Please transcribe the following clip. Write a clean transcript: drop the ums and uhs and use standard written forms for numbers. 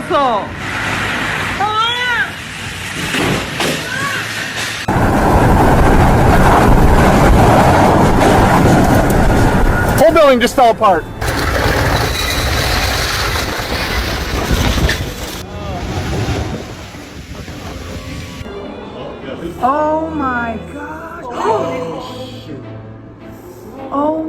났어. Whole building just fell apart. Oh my gosh. Oh